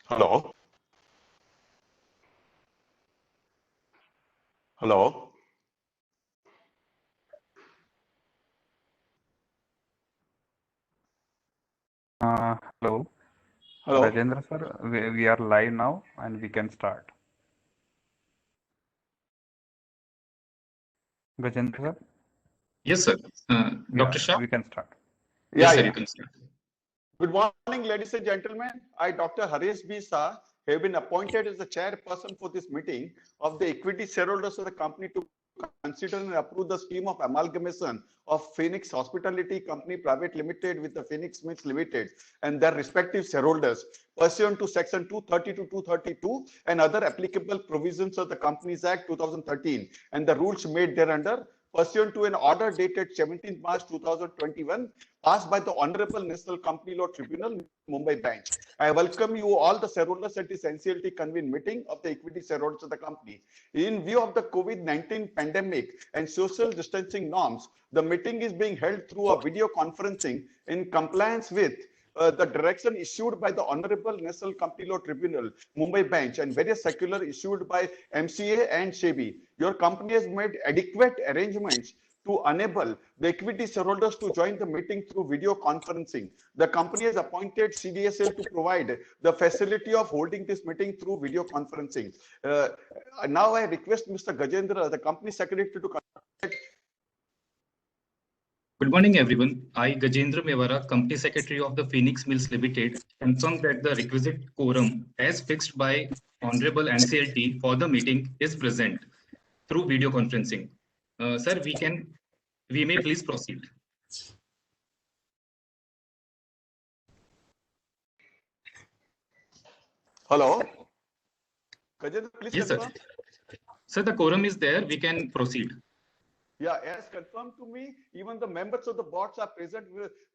Hello. Hello. Hello, Hello. Rajendra sir. We are live now and we can start. Gajendra sir, Yes, sir. yeah, Dr. Shah? we can start. Yeah, Yes, sir, yeah. you can start. Good morning, ladies and gentlemen. I, Dr. Harish B. Shah, have been appointed as the chairperson for this meeting of the equity shareholders of the company to consider and approve the scheme of amalgamation of Phoenix Hospitality Company Private Limited with the Phoenix Mills Limited and their respective shareholders pursuant to Section 230 to 232 and other applicable provisions of the Companies Act 2013 and the rules made thereunder pursuant to an order dated 17th March 2021 passed by the Honorable National Company Law Tribunal, Mumbai Bench. I welcome you all the shareholders at this NCLT convened meeting of the equity shareholders of the company. In view of the COVID-19 pandemic and social distancing norms, the meeting is being held through a video conferencing in compliance with the direction issued by the Honorable National Company Law Tribunal, Mumbai Bench, and various circular issued by MCA and SEBI. Your company has made adequate arrangements to enable the equity shareholders to join the meeting through video conferencing. The company has appointed CDSL to provide the facility of holding this meeting through video conferencing. Now I request Mr. Gajendra, the company secretary, to conduct. Good morning, everyone. I, Gajendra Mewara, Company Secretary of the Phoenix Mills Limited, confirm that the requisite quorum, as fixed by Honorable NCLT for the meeting, is present through video conferencing. Sir, we may please proceed. Hello. Gajendra, please Yes, sir. confirm. Sir, the quorum is there. We can proceed. Yeah, as confirmed to me, even the members of the boards are present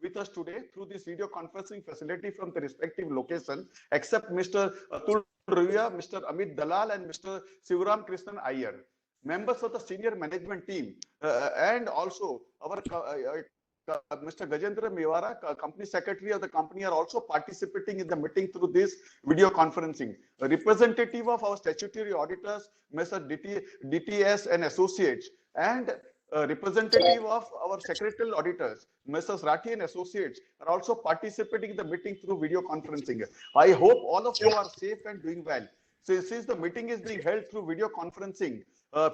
with us today through this video conferencing facility from the respective location, except Mr. Atul Ruya, Mr. Amit Dalal, and Mr. Sivaram Krishnan Iyer. Members of the senior management team and also our Mr. Gajendra Mewara, company secretary of the company, are also participating in the meeting through this video conferencing. A representative of our statutory auditors, Mr. DTS and Associates, and a representative of our secretarial auditors, Messrs. Rathi and Associates, are also participating in the meeting through video conferencing. I hope all of you are safe and doing well. So since the meeting is being held through video conferencing,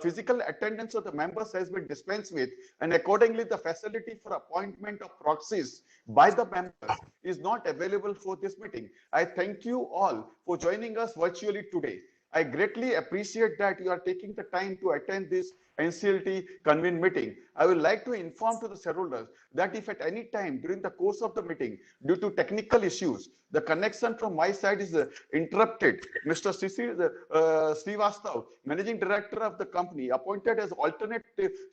physical attendance of the members has been dispensed with, and accordingly, the facility for appointment of proxies by the members is not available for this meeting. I thank you all for joining us virtually today. I greatly appreciate that you are taking the time to attend this NCLT convened meeting. I would like to inform to the shareholders that if at any time during the course of the meeting, due to technical issues, the connection from my side is interrupted, Mr. Srivastav, Managing Director of the company, appointed as alternate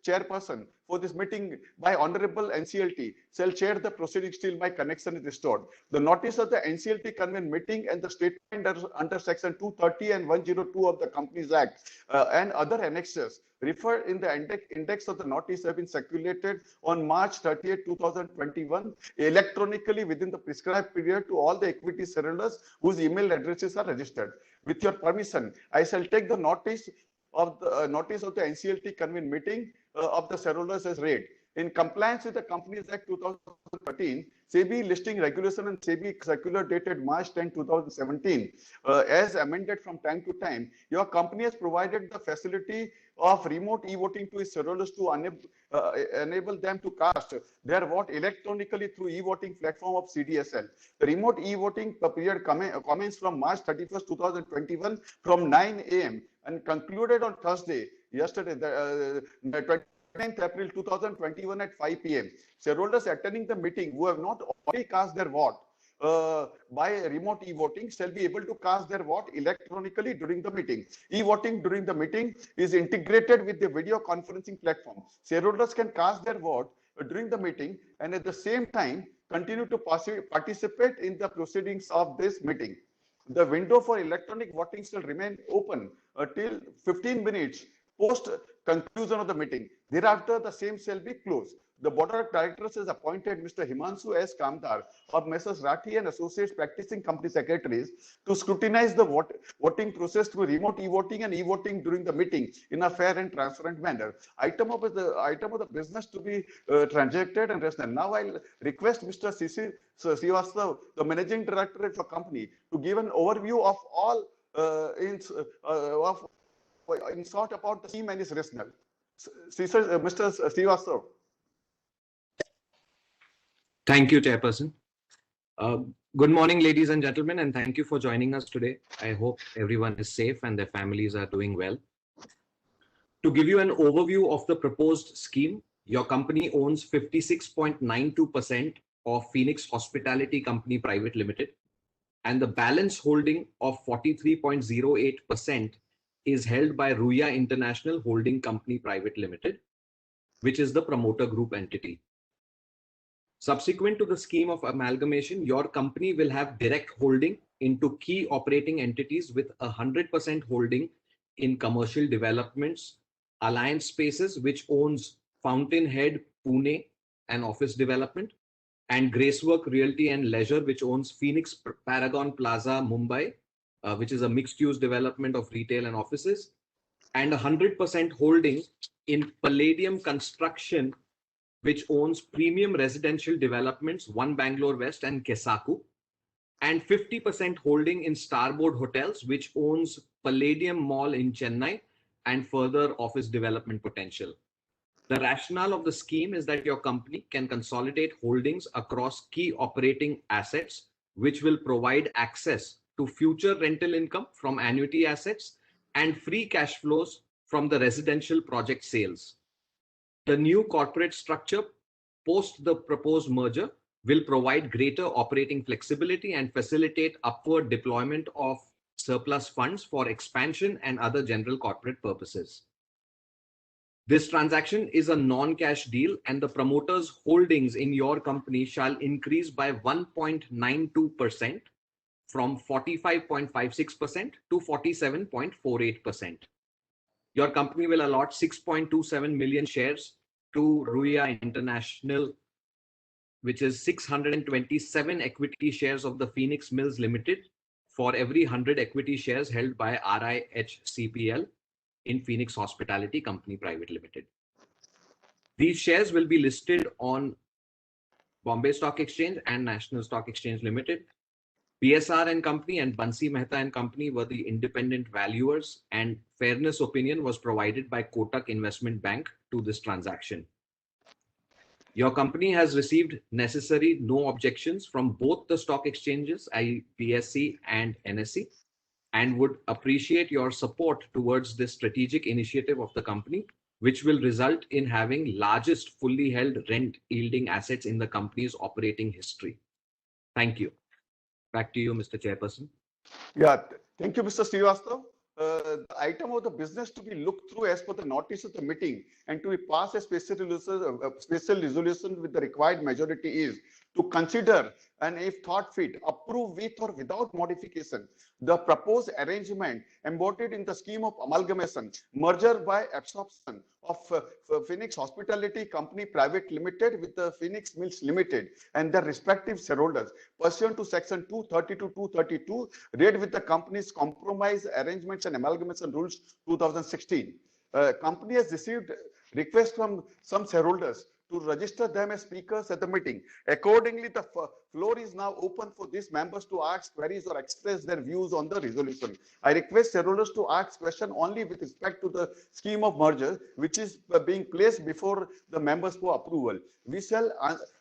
chairperson for this meeting by Honorable NCLT, shall chair the proceedings till my connection is restored. The notice of the NCLT convened meeting and the statement under Section 230 and 102 of the Companies Act and other annexes referred in the index of the notice have been circulated on March 30th, 2021, electronically within the prescribed period to all the equity shareholders whose email addresses are registered. With your permission, I shall take the notice of the NCLT convened meeting of the shareholders as read. In compliance with the Companies Act 2013, SEBI listing regulation and SEBI circular dated March 10, 2017, as amended from time to time, your company has provided the facility of remote e-voting to its shareholders to enable them to cast their vote electronically through e-voting platform of CDSL. The remote e-voting period commenced from March 31st, 2021 from 9 a.m. and concluded on Thursday, yesterday, the 29th April 2021 at 5 p.m. Shareholders attending the meeting who have not already cast their vote by remote e-voting shall be able to cast their vote electronically during the meeting. E-voting during the meeting is integrated with the video conferencing platform. Shareholders can cast their vote during the meeting and at the same time continue to participate in the proceedings of this meeting. The window for electronic voting shall remain open till 15 minutes post conclusion of the meeting. Thereafter, the same shall be closed. The board of directors has appointed Mr. Himanshu S. Kamdar of Messrs. Rathi and Associates practicing company secretaries to scrutinize the voting process through remote e-voting and e-voting during the meeting in a fair and transparent manner. Item of the business to be transacted and rational. Now I'll request Mr. C.C. Srivastava, the managing director of the company, to give an overview of all in short about the scheme and its rationale. Mr. Srivastava. Thank you, Chairperson. Good morning, ladies and gentlemen, and thank you for joining us today. I hope everyone is safe and their families are doing well. To give you an overview of the proposed scheme, your company owns 56.92% of Phoenix Hospitality Company Private Limited, and the balance holding of 43.08% is held by Ruya International Holding Company Private Limited, which is the promoter group entity. Subsequent to the scheme of amalgamation, your company will have direct holding into key operating entities with 100% holding in commercial developments, Alliance Spaces, which owns Fountainhead, Pune, and office development, and Gracework Realty and Leisure, which owns Phoenix Paragon Plaza, Mumbai, which is a mixed-use development of retail and offices, and 100% holding in Palladium Construction, which owns Premium Residential Developments, One Bangalore West and Kesaku, and 50% holding in Starboard Hotels, which owns Palladium Mall in Chennai and further office development potential. The rationale of the scheme is that your company can consolidate holdings across key operating assets, which will provide access to future rental income from annuity assets and free cash flows from the residential project sales. The new corporate structure post the proposed merger will provide greater operating flexibility and facilitate upward deployment of surplus funds for expansion and other general corporate purposes. This transaction is a non-cash deal, and the promoters' holdings in your company shall increase by 1.92% from 45.56% to 47.48%. Your company will allot 6.27 million shares to Ruya International, which is 627 equity shares of the Phoenix Mills Limited for every 100 equity shares held by RIHCPL in Phoenix Hospitality Company Private Limited. These shares will be listed on Bombay Stock Exchange and National Stock Exchange Limited. BSR and Company and Bansi Mehta and Company were the independent valuers, and fairness opinion was provided by Kotak Investment Bank to this transaction. Your company has received necessary no objections from both the stock exchanges, BSE and NSE, and would appreciate your support towards this strategic initiative of the company, which will result in having largest fully held rent yielding assets in the company's operating history. Thank you. Back to you, Mr. Chairperson. Yeah, thank you, Mr. Srivastava. The item of the business to be looked through as per the notice of the meeting and to be passed a special resolution with the required majority is to consider and, if thought fit, approve with or without modification the proposed arrangement embodied in the scheme of amalgamation, merger by absorption of Phoenix Hospitality Company Private Limited with the Phoenix Mills Limited and their respective shareholders pursuant to section 232 read with the company's compromise arrangements and amalgamation rules 2016. Company has received requests from some shareholders to register them as speakers at the meeting. Accordingly, the floor is now open for these members to ask queries or express their views on the resolution. I request shareholders to ask questions only with respect to the scheme of merger, which is being placed before the members for approval. We shall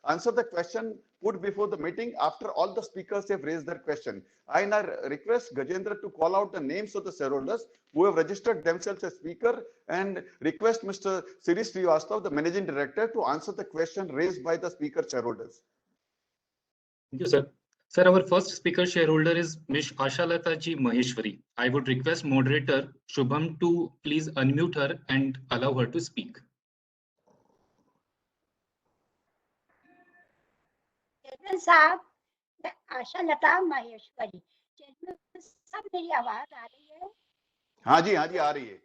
answer the question put before the meeting after all the speakers have raised their question. I now request Gajendra to call out the names of the shareholders who have registered themselves as speaker and request Mr. Siri Srivastava, the managing director, to answer the question raised by the speaker shareholders. Thank you, sir. Sir, our first speaker shareholder is Ms. Ashalata Ji Maheshwari. I would request moderator Shubham to please unmute her and allow her to speak. चेतन साहब, आशा लता माहेश्वरी। चेतन साहब, मेरी आवाज आ रही है? हाँ जी, आ रही है।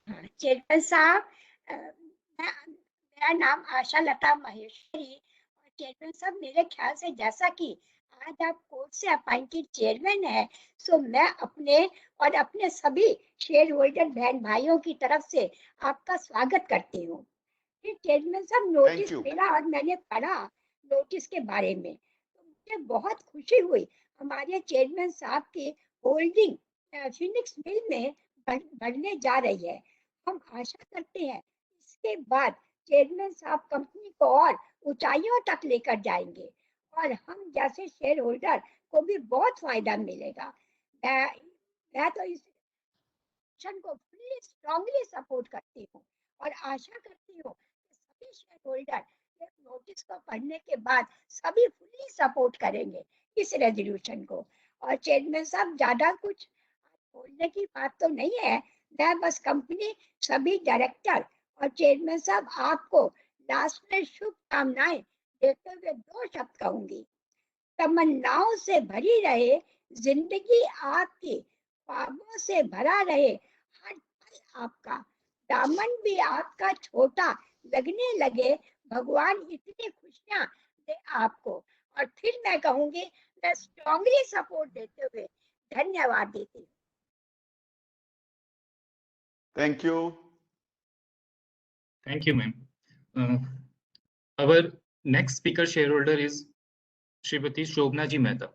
Chairman साहब, मेरा नाम आशा लता महेश्वरी। और चेयरमैन साहब, मेरे ख्याल से जैसा कि आज आप कोर्ट से अपॉइंटेड चेयरमैन है, सो मैं अपने और अपने सभी शेयर होल्डर बहन भाइयों की तरफ से आपका स्वागत करती हूँ। चेयरमैन साहब, नोटिस you. मिला और मैंने पढ़ा नोटिस के बारे में, तो मुझे बहुत खुशी हुई। हमारे चेयरमैन साहब की होल्डिंग फिनिक्स मिल में बढ़ने जा रही है। हम आशा करते हैं इसके बाद चेयरमैन साहब कंपनी को और ऊंचाइयों तक लेकर जाएंगे और हम जैसे शेयर होल्डर को भी बहुत फायदा मिलेगा। मैं तो इस मिशन को फुल्ली स्ट्रांगली सपोर्ट करती हूँ और आशा करती हूँ कि सभी शेयर होल्डर इस नोटिस को पढ़ने के बाद सभी फुल्ली सपोर्ट करेंगे इस रेजोल्यूशन को। और चेयरमैन साहब, ज्यादा कुछ बोलने की बात तो नहीं है। मैं बस कंपनी, सभी डायरेक्टर और चेयरमैन साहब आपको लास्ट में शुभकामनाएं देते हुए 2 शब्द कहूंगी। तमन्नाओं से भरी रहे जिंदगी आपकी, ख्वाबों से भरा रहे हर पल आपका, दामन भी आपका छोटा लगने लगे, भगवान इतनी खुशियां दे आपको। और फिर मैं कहूंगी, मैं स्ट्रांगली सपोर्ट देते हुए धन्यवाद देती हूँ। Thank you. Thank you, ma'am. Our next speaker shareholder is Srimati Shobna Ji Mehta.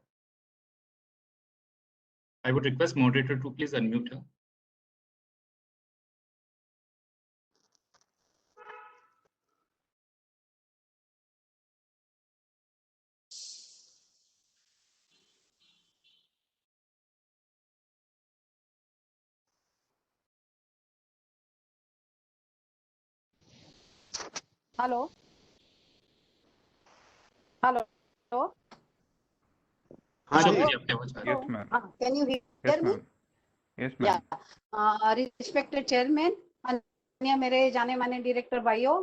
I would request moderator to please unmute her. Hello hello hello हाँ शोभना जी। जी, आपकी आवाज आ रही है। Yes, ma'am. Can you Yes, hear me? ma'am. Yes, ma'am. Respected chairman, अन्य मेरे जाने माने director भाइयों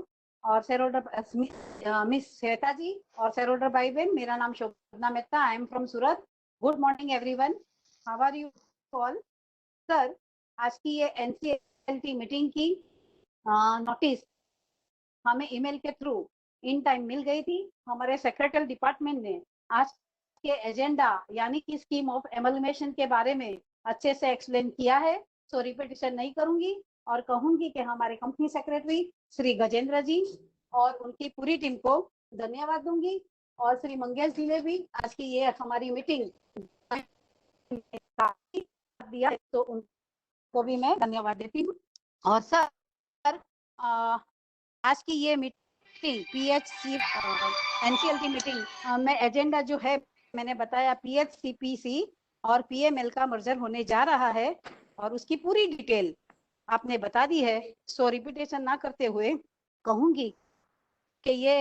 और shareholder miss Shweta ji और शेयर होल्डर भाई बहन, मेरा नाम Shobhana Mehta, I am from Surat. Good morning everyone, how are you all? Sir, आज की ये एनसीएलटी मीटिंग की नोटिस हमें ईमेल के थ्रू इन टाइम मिल गई थी। हमारे सेक्रेटरी डिपार्टमेंट ने आज के एजेंडा यानी कि स्कीम ऑफ एमलमेशन के बारे में अच्छे से एक्सप्लेन किया है, सो रिपीटिशन नहीं करूंगी और कहूंगी कि हमारे कंपनी सेक्रेटरी श्री गजेंद्र जी और उनकी पूरी टीम को धन्यवाद दूंगी। और श्री मंगेश जी ने भी आज की ये हमारी मीटिंग दिया है, तो उनको भी मैं धन्यवाद देती हूँ। और सर, आज की ये मीटिंग पीएचसी एनसीएलटी मीटिंग में एजेंडा जो है मैंने बताया, पीएचसीपीसी और पीएमएल का मर्जर होने जा रहा है और उसकी पूरी डिटेल आपने बता दी है। सो रिपीटेशन ना करते हुए कहूंगी कि ये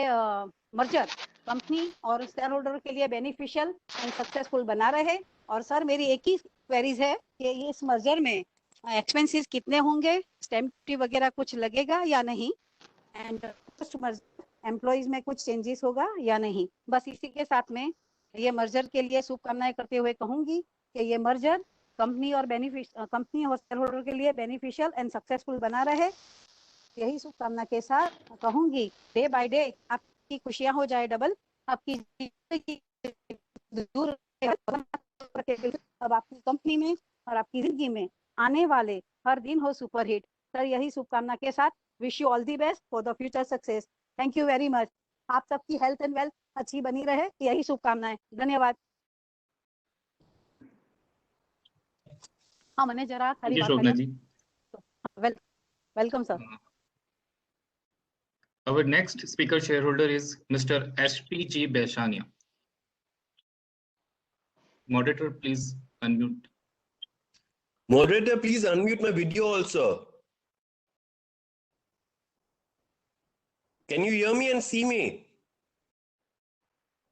मर्जर कंपनी और शेयर होल्डर के लिए बेनिफिशियल एंड सक्सेसफुल बना रहे। और सर, मेरी एक ही क्वेरीज है कि ये इस मर्जर में एक्सपेंसेस कितने होंगे, स्टैम्प ड्यूटी वगैरह कुछ लगेगा या नहीं, एंड एम्प्लॉइज में कुछ चेंजेस होगा या नहीं। बस इसी के साथ में ये मर्जर के लिए शुभकामनाएं करते हुए कहूंगी कि ये मर्जर कंपनी और शेयर होल्डर के लिए बेनिफिशियल एंड सक्सेसफुल बना रहे। यही शुभकामना के साथ कहूंगी, डे बाय डे आपकी खुशियां हो जाए डबल, आपकी दूर अब आपकी कंपनी में और आपकी जिंदगी में आने वाले हर दिन हो सुपरहिट। सर, यही शुभकामना के साथ wish you all the best for the future success. Thank you very much. आप सबकी हेल्थ एंड वेल्थ अच्छी बनी रहे, यही शुभकामनाएं। धन्यवाद। हाँ, मैंने जरा Thank you, Shobna ji. Welcome sir. Our next speaker shareholder is Mr. SPG Beshania. Moderator, please unmute. Moderator, please unmute my video also. Can you hear me and see me?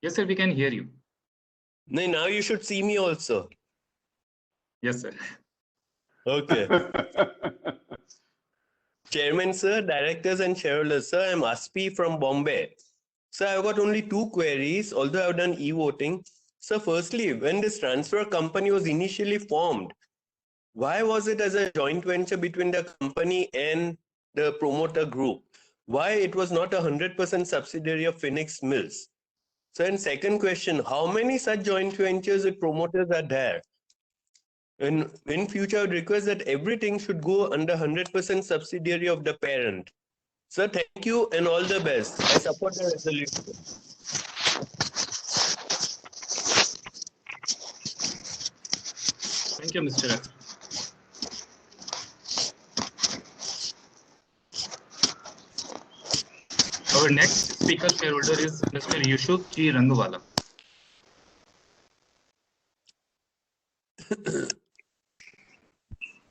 Yes, sir, we can hear you. No, now you should see me also. Yes, sir. Okay. Chairman, sir, directors and shareholders, sir, I'm Aspi from Bombay. Sir, I've got only 2 queries, although I've done e-voting. So firstly, when this transfer company was initially formed, Why was it as a joint venture between the company and the promoter group? Why it was not 100% subsidiary of Phoenix Mills? So, and second question, how many such joint ventures with promoters are there? And in future, I would request that everything should go under 100% subsidiary of the parent. Sir, thank you and all the best. I support the resolution. Thank you, Mr. S. Our next speaker shareholder is Mr. Yusuf G. Rangwala.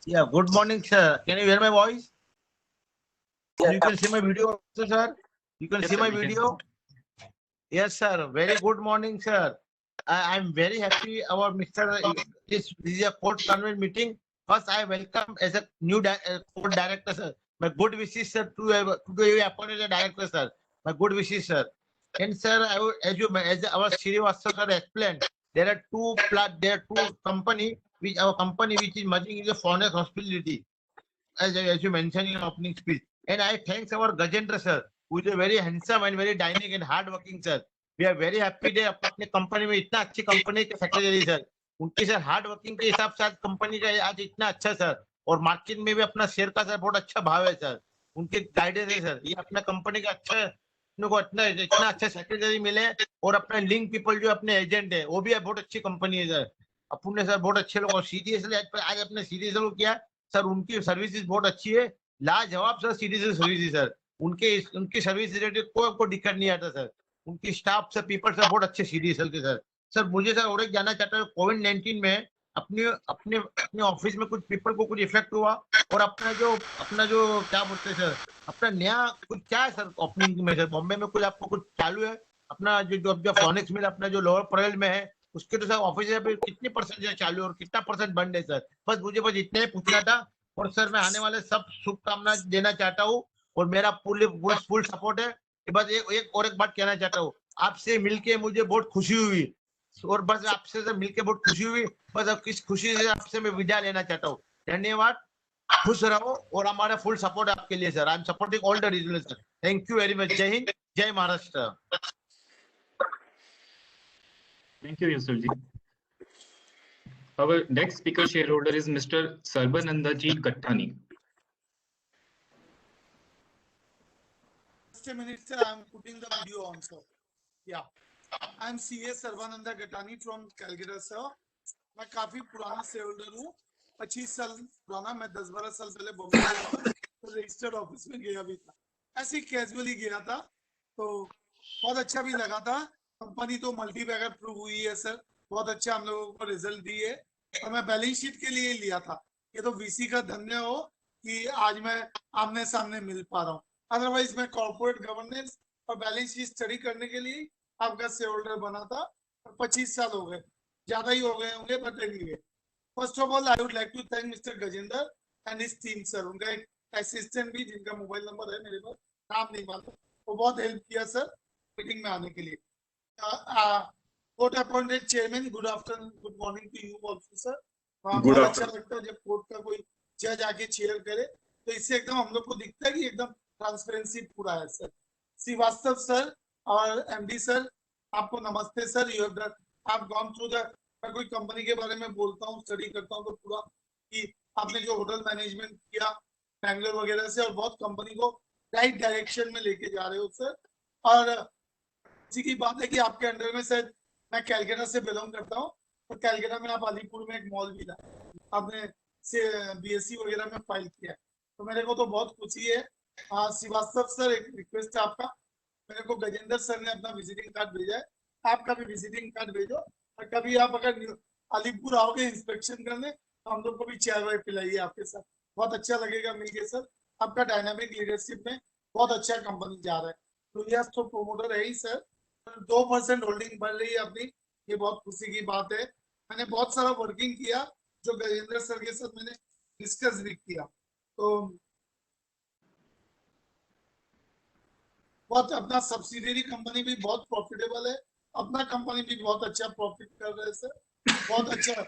Yeah, good morning, sir. Can you hear my voice? You can see my video also, sir. You can Yes, see sir, my we can. video. Yes, sir. Very good morning, sir. I'm very happy about this is a court convened meeting. First, I welcome as a new court director, sir. My good wishes, sir, to you appointed as a director, sir. My good wishes, sir. And sir, as our Srivastava sir explained, there are two company which is merging into Foreign Hospitality, as you mentioned in opening speech. And I thanks our Gajendra sir, who is a very handsome and very dynamic and hardworking sir. We are very happy that अपने company में इतना अच्छी company के secretary sir, उनकी sir hard working के हिसाब से आज कंपनी का आज इतना अच्छा सर, और मार्केट में भी अपना शेयर का सर बहुत अच्छा भाव है सर, उनके गाइडेंस है सर, ये अपना कंपनी का अच्छा को इतना अच्छा सेक्रेटरी मिले, और अपना लिंक पीपल जो अपने एजेंट है वो भी बहुत अच्छी कंपनी है सर. अपन ने सर बहुत अच्छे लोग, और सीडीएसएल आज अपने सीडीएसएल को किया सर, उनकी सर्विसेज बहुत अच्छी है, लाजवाब सर सीडीएसएल सर्विस सर, उनकी सर्विस रिलेटेड कोई आपको दिक्कत नहीं आता सर, उनकी स्टाफ से पीपल से बहुत अच्छे सीडीएसएल के सर. सर मुझे सर और एक जानना चाहता हूँ, कोविड-19 में अपने ऑफिस में कुछ पीपल को कुछ इफेक्ट हुआ, और अपना जो क्या बोलते हैं सर, अपना नया कुछ क्या है सर ओपनिंग में सर, बॉम्बे में कुछ आपको कुछ चालू है, अपना जो फोनिक्स मिल अपना जो लोअर परेल में है, उसके तो सर ऑफिस में कितनी परसेंट चालू है और कितना परसेंट बंद है सर. बस इतना ही पूछना था, और सर मैं आने वाले सब शुभकामना देना चाहता हूँ, और मेरा फुल सपोर्ट है. बस एक बात कहना चाहता हूँ, आपसे मिलके मुझे बहुत खुशी हुई, और बस आपसे से मिलके बहुत खुशी हुई, बस अब किस खुशी से आपसे मैं विदा लेना चाहता हूँ. धन्यवाद, खुश रहो, और हमारा फुल सपोर्ट आपके लिए sir. I am supporting all the regional sir. Thank you very much. जय हिंद, जय Maharashtra. Thank you, Yusuf ji. Our next speaker shareholder is Mr. Sarbananda Ji Gattani. Just a minute, sir. I'm putting the video on, sir. Yeah. I'm CA Sarbananda Gattani from Calcutta, sir. मैं काफी पुराना shareholder हूँ, 25 साल पुराना. मैं 10-12 साल पहले बॉम्बे तो रजिस्टर्ड ऑफिस में गया भी था, ऐसे ही कैजुअली गया था, तो बहुत अच्छा भी लगा था. कंपनी तो मल्टी बैगर प्रूव हुई है सर, बहुत अच्छा हम लोगों को रिजल्ट दी है, और मैं बैलेंस शीट के लिए लिया था. ये तो वीसी का धन्य हो कि आज मैं आमने सामने मिल पा रहा हूँ, अदरवाइज मैं कॉर्पोरेट गवर्नेंस और बैलेंस शीट स्टडी करने के लिए आपका शेयरहोल्डर बना था, और 25 साल हो गए, ज्यादा ही हो गए होंगे, but anyway. First of all I would like to thank Mister Gajendra and his team sir. उनका एक असिस्टेंट भी, जिनका मोबाइल नंबर है मेरे पास, नाम नहीं मालूम, वो बहुत हेल्प किया सर मीटिंग में आने के लिए. Court appointed chairman, good afternoon, good morning to you also sir. बहुत अच्छा लगता है जब कोर्ट का कोई जज आके चेयर करे, तो इससे एकदम हम लोग को दिखता है कि एकदम ट्रांसपेरेंसी पूरा है सर. श्रीवास्तव सर और एमडी सर, आपको नमस्ते सर. यू हैव आप गॉन थ्रू द, मैं कोई कंपनी के बारे में बोलता हूँ, स्टडी करता हूँ, तो पूरा कि आपने जो होटल मैनेजमेंट किया बैंगलोर वगैरह से, और बहुत कंपनी को राइट डायरेक्शन में लेके जा रहे हो सर. और इसी की बात है कि आपके अंडर में सर, मैं कैलकाटा से बिलोंग करता हूँ, तो कैलकाटा में आप अलीपुर में एक मॉल भी था, आपने से बीएससी वगैरह में फाइल किया, तो मेरे को तो बहुत खुशी है. श्रीवास्तव सर, एक रिक्वेस्ट है आपका, मेरे को गजेंद्र सर ने अपना विजिटिंग कार्ड भेजा है, आपका भी विजिटिंग कार्ड भेजो, और कभी आप अगर अलीपुर आओगे इंस्पेक्शन करने, तो हम लोग को भी चाय वाय पिलाइए आपके साथ, बहुत अच्छा लगेगा मिलके सर. आपका डायनामिक लीडरशिप में बहुत अच्छा कंपनी जा रहा है. तो यस, तो प्रोमोटर है ही सर, 2% होल्डिंग बढ़ रही है अपनी, ये बहुत खुशी की बात है. मैंने बहुत सारा वर्किंग किया, जो गजेंद्र सर के साथ मैंने डिस्कस भी किया, तो बहुत अपना सब्सिडियरी कंपनी भी बहुत प्रॉफिटेबल है, अपना कंपनी भी बहुत अच्छा प्रॉफिट कर रहे हैं सर, बहुत अच्छा.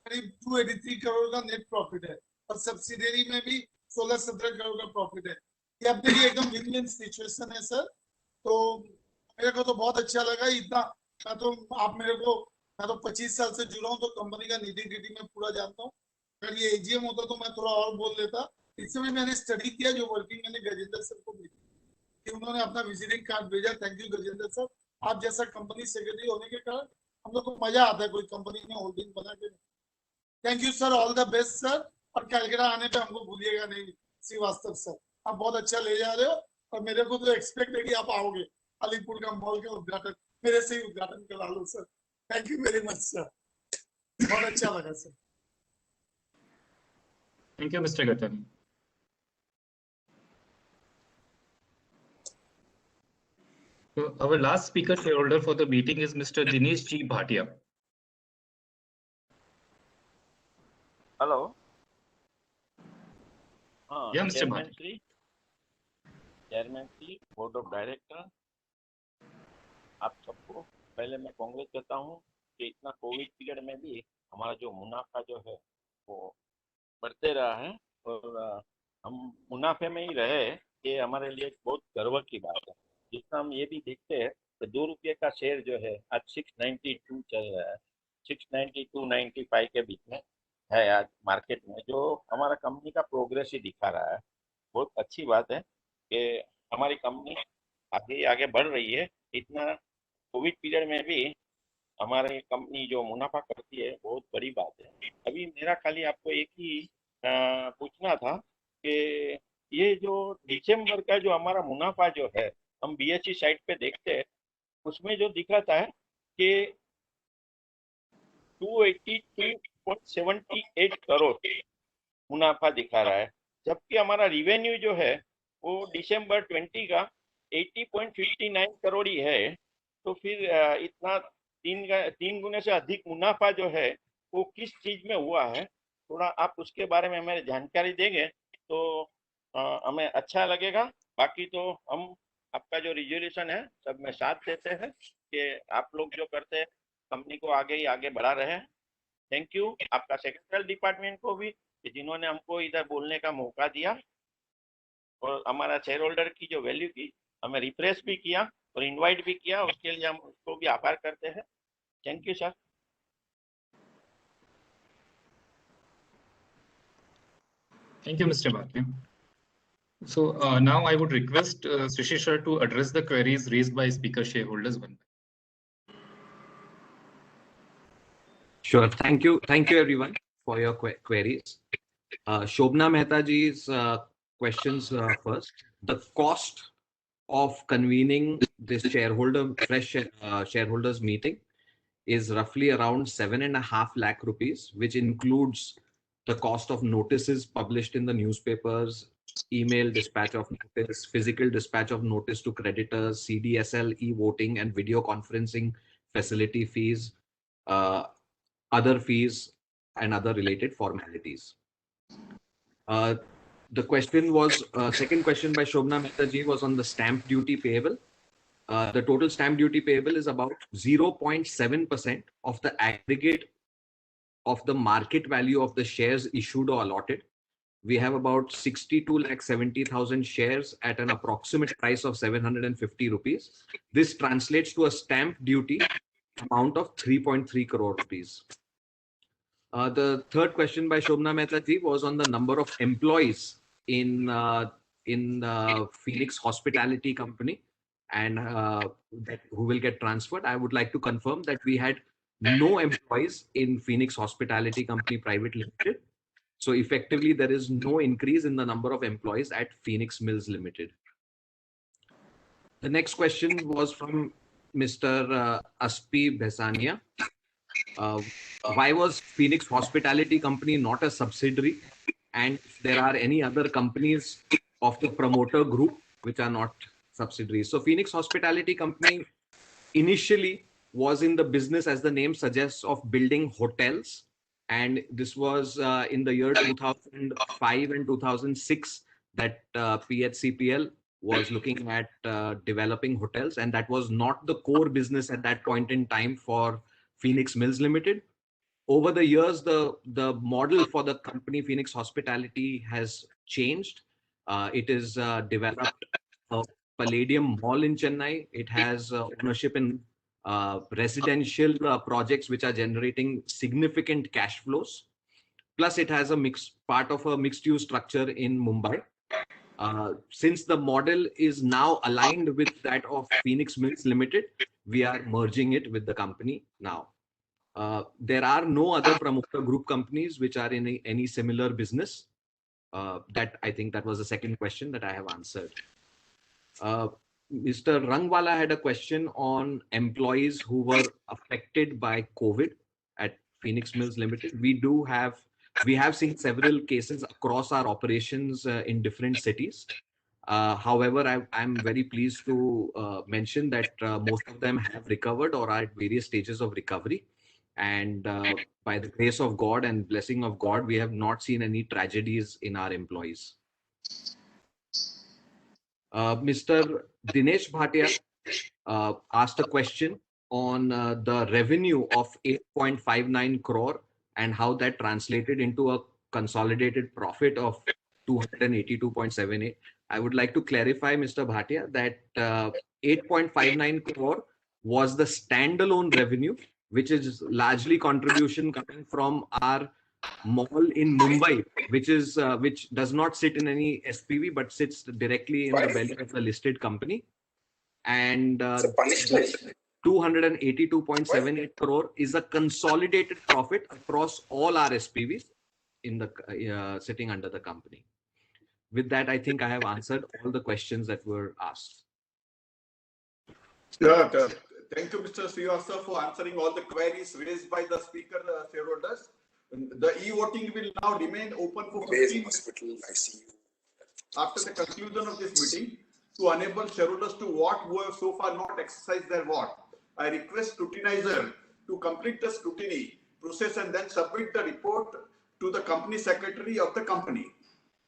करीब 283 करोड़ का नेट प्रॉफिट है और सब्सिडियरी में भी 16-17 करोड़ का प्रॉफिट है। ये अपने लिए एकदम विन विन सिचुएशन है सर। तो मेरे को तो बहुत अच्छा लगा इतना। मैं तो 25 साल से जुड़ा हूँ तो कंपनी का नीति गिटी में पूरा जानता हूँ। अगर ये एजीएम होता तो मैं थोड़ा और बोल देता। इस समय मैंने स्टडी किया जो वर्किंग मैंने गजेंद्र सर को भेजी कि उन्होंने अपना विजिटिंग कार्ड भेजा। थैंक यू गजेंद्र सर, आप जैसा कंपनी सेक्रेटरी होने के कारण हम लोग को मजा आता है कोई कंपनी में होल्डिंग बना के। Thank you sir, all the best sir. और कैलकाटा आने पे हमको भूलिएगा नहीं श्रीवास्तव सर, आप बहुत अच्छा ले जा रहे हो और मेरे को तो एक्सपेक्ट है कि आप आओगे। अलीपुर का मॉल का उद्घाटन मेरे से ही उद्घाटन करा लो सर। Thank you very much sir, बहुत अच्छा लगा सर। Thank you, Mr. Gatani. So our last speaker shareholder for the meeting is Mr. Dinesh G. Bhatia. Hello. हाँ, Yeah, Mr. Chairman Bhatia. Shri, board of director, आप सबको पहले मैं कांग्रेस करता हूँ कि इतना कोविड पीरियड में भी हमारा जो मुनाफा जो है वो बढ़ते रहा है और हम मुनाफे में ही रहे, ये हमारे लिए बहुत गर्व की बात है। जितना हम ये भी देखते हैं कि 2 रुपये का शेयर जो है आज 692 चल रहा है, 692-95 के बीच में है आज मार्केट में, जो हमारा कंपनी का प्रोग्रेस ही दिखा रहा है। बहुत अच्छी बात है कि हमारी कंपनी आगे आगे बढ़ रही है। इतना कोविड पीरियड में भी हमारी कंपनी जो मुनाफा करती है बहुत बड़ी बात है। अभी मेरा खाली आपको एक ही पूछना था कि ये जो दिसंबर का जो हमारा मुनाफा जो है हम बीएसई साइट पे देखते हैं, उसमें जो दिखाता है कि 282.78 करोड़ मुनाफा दिखा रहा है, जबकि हमारा रिवेन्यू जो है वो दिसंबर 20 का 80.59 करोड़ ही है। तो फिर इतना 3 गुने से अधिक मुनाफा जो है वो किस चीज में हुआ है, थोड़ा आप उसके बारे में हमें जानकारी देंगे तो हमें अच्छा लगेगा। बाकी तो हम आपका जो रिजोल्यूशन है सब में साथ देते हैं कि आप लोग जो करते हैं कंपनी को आगे ही आगे बढ़ा रहे हैं। थैंक यू आपका सेक्रेटरी डिपार्टमेंट को भी कि जिन्होंने हमको इधर बोलने का मौका दिया और हमारा शेयर होल्डर की जो वैल्यू की हमें रिप्रेस भी किया और इनवाइट भी किया, उसके लिए हम उसको भी आभार करते हैं। Thank you sir. Thank you, Mr. Bhatia. So now I would request Srishi sir to address the queries raised by speaker shareholders. Sure. Thank you everyone for your queries. Shobna Mehta ji's questions first. The cost of convening this shareholders meeting is roughly around 7.5 lakh rupees, which includes the cost of notices published in the newspapers, email dispatch of notice, physical dispatch of notice to creditors, CDSL, e-voting and video conferencing facility fees, other fees and other related formalities. The question was, second question by Shobna Mehta ji was on the stamp duty payable. The total stamp duty payable is about 0.7% of the aggregate of the market value of the shares issued or allotted. We have about 62,70,000 shares at an approximate price of 750 rupees. This translates to a stamp duty amount of 3.3 crore rupees. The third question by Shobna Mehta ji was on the number of employees in Phoenix Hospitality Company and who will get transferred. I would like to confirm that we had no employees in Phoenix Hospitality Company Private Limited. So effectively, there is no increase in the number of employees at Phoenix Mills Limited. The next question was from Mr. Aspi Bhesania. Why was Phoenix Hospitality Company not a subsidiary? And if there are any other companies of the promoter group which are not subsidiaries. So Phoenix Hospitality Company initially was in the business, as the name suggests, of building hotels. And this was in the year 2005 and 2006 that PHCPL was looking at developing hotels. And that was not the core business at that point in time for Phoenix Mills Limited. over the years, the model for the company Phoenix Hospitality has changed. It is developed a Palladium Mall in Chennai. It has ownership in residential projects which are generating significant cash flows. Plus, it has a part of a mixed-use structure in Mumbai. Since the model is now aligned with that of Phoenix Mills Limited, we are merging it with the company now. There are no other promoter group companies which are in any similar business. I think that was the second question that I have answered. Mr. Rangwala had a question on employees who were affected by COVID at Phoenix Mills Limited. We have seen several cases across our operations in different cities. However, I'm very pleased to mention that most of them have recovered or are at various stages of recovery. And by the grace of God and blessing of God, we have not seen any tragedies in our employees. Mr. Dinesh Bhatia asked a question on the revenue of 8.59 crore and how that translated into a consolidated profit of 282.78. I would like to clarify, Mr. Bhatia, that 8.59 crore was the standalone revenue, which is largely contribution coming from our mall in Mumbai, which does not sit in any SPV but sits directly in the belly of the listed company. And 282.78 crore is a consolidated profit across all our SPVs in the sitting under the company. With that, I think I have answered all the questions that were asked. Yeah, thank you, Mr. Srivastava, for answering all the queries raised by the speaker shareholders. The e-voting will now remain open for 15 minutes after the conclusion of this meeting to enable shareholders to vote who have so far not exercised their vote. I request scrutinizer to complete the scrutiny process and then submit the report to the company secretary of the company.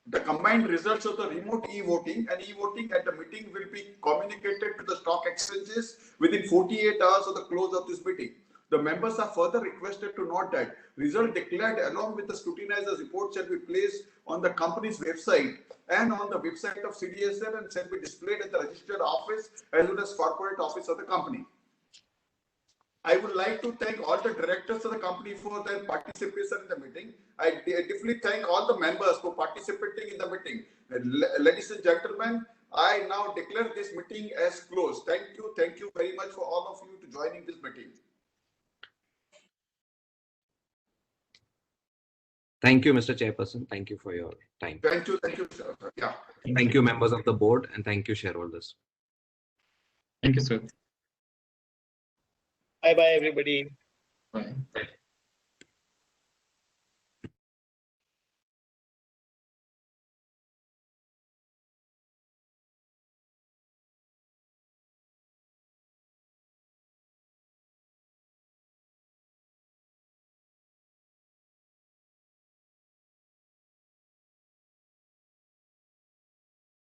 The combined results of the remote e-voting and e-voting at the meeting will be communicated to the stock exchanges within 48 hours of the close of this meeting. The members are further requested to note that result declared along with the scrutinizer's report shall be placed on the company's website and on the website of CDSL and shall be displayed at the registered office as well as corporate office of the company. I would like to thank all the directors of the company for their participation in the meeting. I deeply thank all the members for participating in the meeting. Ladies and gentlemen, I now declare this meeting as closed. Thank you very much for all of you to joining this meeting. Thank you, Mr. Chairperson. Thank you for your time. Thank you, sir. Yeah. Thank you, members of the board, and thank you, shareholders. Thank you, sir. Bye-bye, everybody. Bye.